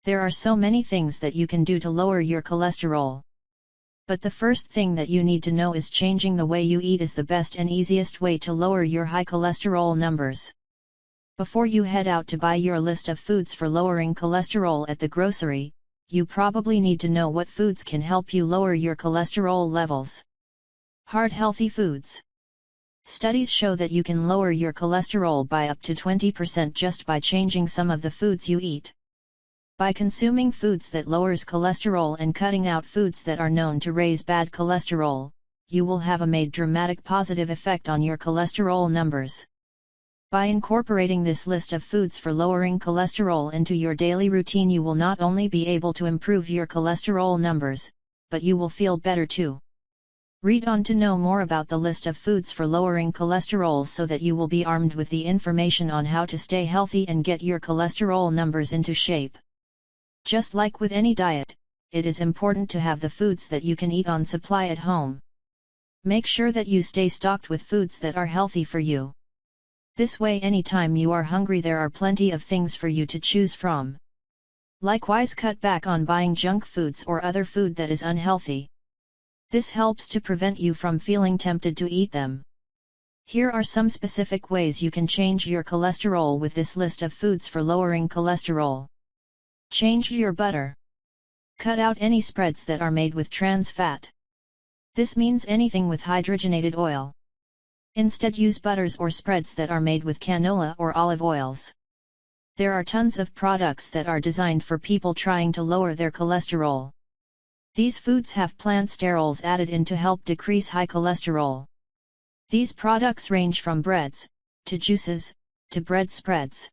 There are so many things that you can do to lower your cholesterol. But the first thing that you need to know is changing the way you eat is the best and easiest way to lower your high cholesterol numbers. Before you head out to buy your list of foods for lowering cholesterol at the grocery, you probably need to know what foods can help you lower your cholesterol levels. Heart healthy foods. Studies show that you can lower your cholesterol by up to 20% just by changing some of the foods you eat. By consuming foods that lowers cholesterol and cutting out foods that are known to raise bad cholesterol, you will have a dramatic positive effect on your cholesterol numbers. By incorporating this list of foods for lowering cholesterol into your daily routine, you will not only be able to improve your cholesterol numbers, but you will feel better too. Read on to know more about the list of foods for lowering cholesterol so that you will be armed with the information on how to stay healthy and get your cholesterol numbers into shape. Just like with any diet, it is important to have the foods that you can eat on supply at home. Make sure that you stay stocked with foods that are healthy for you. This way, anytime you are hungry, there are plenty of things for you to choose from. Likewise, cut back on buying junk foods or other food that is unhealthy. This helps to prevent you from feeling tempted to eat them. Here are some specific ways you can change your cholesterol with this list of foods for lowering cholesterol. Change your butter. Cut out any spreads that are made with trans fat. This means anything with hydrogenated oil. Instead, use butters or spreads that are made with canola or olive oils. There are tons of products that are designed for people trying to lower their cholesterol. These foods have plant sterols added in to help decrease high cholesterol. These products range from breads, to juices, to bread spreads.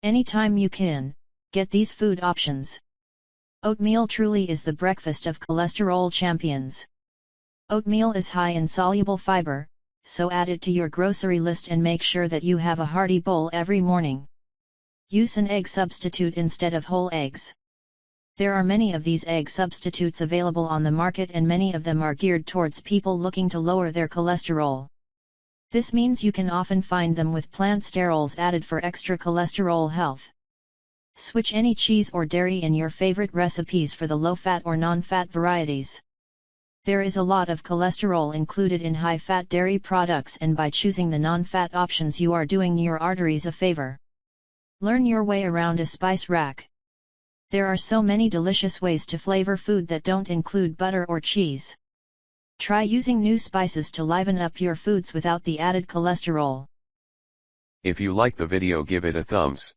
Anytime you can, get these food options. Oatmeal truly is the breakfast of cholesterol champions. Oatmeal is high in soluble fiber, so add it to your grocery list and make sure that you have a hearty bowl every morning. Use an egg substitute instead of whole eggs. There are many of these egg substitutes available on the market, and many of them are geared towards people looking to lower their cholesterol. This means you can often find them with plant sterols added for extra cholesterol health. Switch any cheese or dairy in your favorite recipes for the low-fat or non-fat varieties. There is a lot of cholesterol included in high-fat dairy products, and by choosing the non-fat options you are doing your arteries a favor. Learn your way around a spice rack. There are so many delicious ways to flavor food that don't include butter or cheese. Try using new spices to liven up your foods without the added cholesterol. If you like the video, give it a thumbs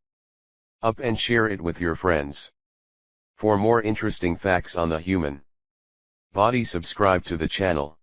up and share it with your friends. For more interesting facts on the human body, subscribe to the channel.